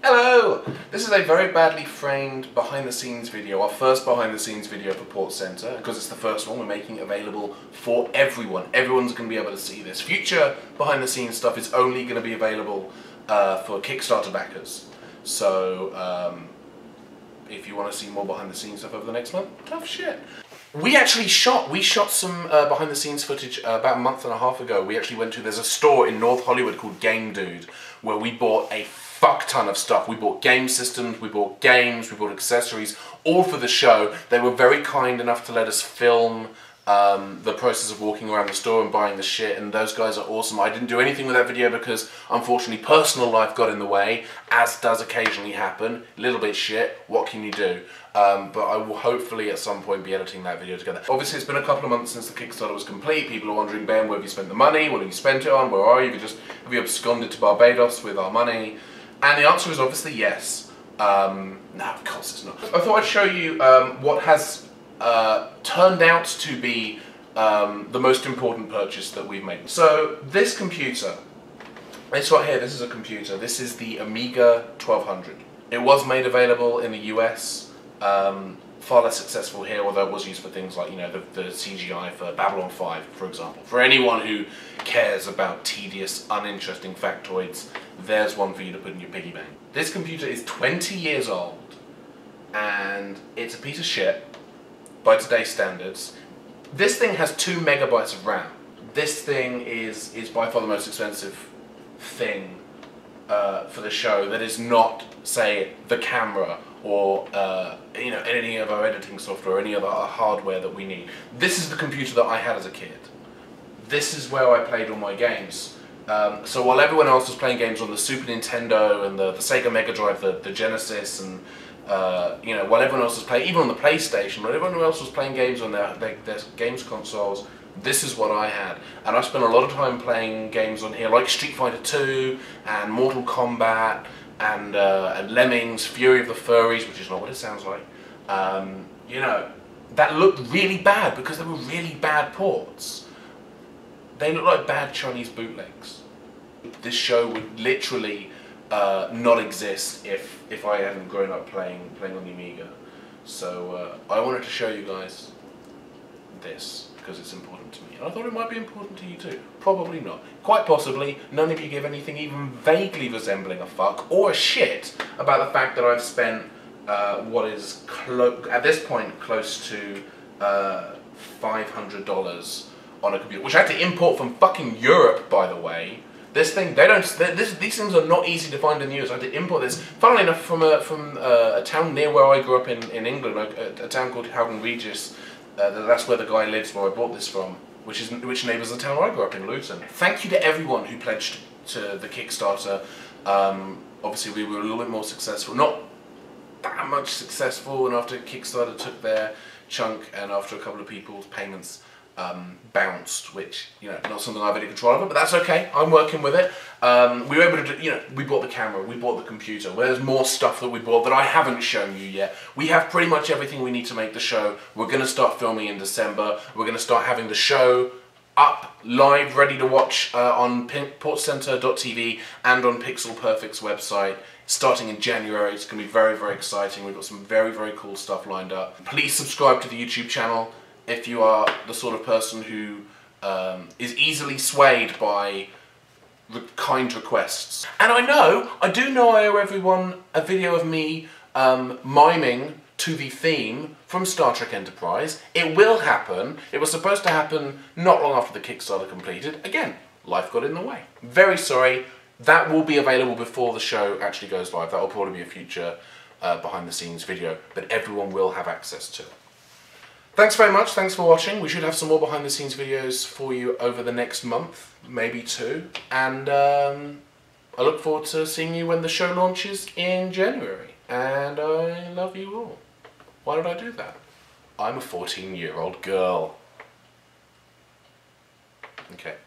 Hello! This is a very badly framed behind the scenes video, our first behind the scenes video for PortsCenter. Because it's the first one, we're making it available for everyone. Everyone's going to be able to see this. Future behind the scenes stuff is only going to be available for Kickstarter backers. So if you want to see more behind the scenes stuff over the next month, tough shit. We shot some behind the scenes footage about a month and a half ago. We actually went to, there's a store in North Hollywood called Game Dude, where we bought a fuck ton of stuff. We bought game systems, we bought games, we bought accessories, all for the show. They were very kind enough to let us film the process of walking around the store and buying the shit, and those guys are awesome. I didn't do anything with that video because unfortunately personal life got in the way, as does occasionally happen. A little bit shit, what can you do? But I will hopefully at some point be editing that video together. Obviously it's been a couple of months since the Kickstarter was complete. People are wondering, Ben, where have you spent the money? What have you spent it on? Where are you? Have you absconded to Barbados with our money? And the answer is obviously yes. No, of course it's not. I thought I'd show you what has turned out to be the most important purchase that we've made. So this computer, this right here, this is a computer. This is the Amiga 1200. It was made available in the US. Far less successful here, although it was used for things like, you know, the CGI for Babylon 5, for example. For anyone who cares about tedious, uninteresting factoids, there's one for you to put in your piggy bank. This computer is 20 years old, and it's a piece of shit by today's standards. This thing has 2 megabytes of RAM. This thing is by far the most expensive thing for the show that is not, say, the camera or you know, any of our editing software or any other hardware that we need. This is the computer that I had as a kid. This is where I played all my games. So while everyone else was playing games on the Super Nintendo and the Sega Mega Drive, the Genesis, and you know, while everyone else was playing, even on the PlayStation, while everyone else was playing games on their games consoles, this is what I had. And I spent a lot of time playing games on here like Street Fighter 2 and Mortal Kombat and Lemmings, Fury of the Furries, which is not what it sounds like. You know, that looked really bad because they were really bad ports. They look like bad Chinese bootlegs. This show would literally not exist if I hadn't grown up playing on the Amiga. So I wanted to show you guys this because it's important to me. And I thought it might be important to you too. Probably not. Quite possibly, none of you give anything even vaguely resembling a fuck or a shit about the fact that I've spent what is, at this point, close to $500 on a computer, which I had to import from fucking Europe, by the way. This thing, these things are not easy to find in the US. I had to import this, funnily enough, from a town near where I grew up in England, a town called Howden Regis. That's where the guy lives where I bought this from, which neighbours the town I grew up in, Luton. Thank you to everyone who pledged to the Kickstarter. Obviously we were a little bit more successful, not that much successful, and after Kickstarter took their chunk and after a couple of people's payments bounced, which, you know, not something I have any control over, but that's okay, I'm working with it. We were able to do, you know, we bought the camera, we bought the computer, there's more stuff that we bought that I haven't shown you yet. We have pretty much everything we need to make the show. We're going to start filming in December, we're going to start having the show up, live, ready to watch on PortsCenter.tv and on Pixel Perfect's website. Starting in January. It's going to be very, very exciting. We've got some very, very cool stuff lined up. Please subscribe to the YouTube channel if you are the sort of person who is easily swayed by kind requests. And I do know I owe everyone a video of me miming to the theme from Star Trek Enterprise. It will happen. It was supposed to happen not long after the Kickstarter completed. Again, life got in the way. Very sorry. That will be available before the show actually goes live. That will probably be a future behind the scenes video, but everyone will have access to it. Thanks very much, thanks for watching. We should have some more behind the scenes videos for you over the next month, maybe 2. And I look forward to seeing you when the show launches in January. And I love you all. Why did I do that? I'm a 14-year-old girl. Okay.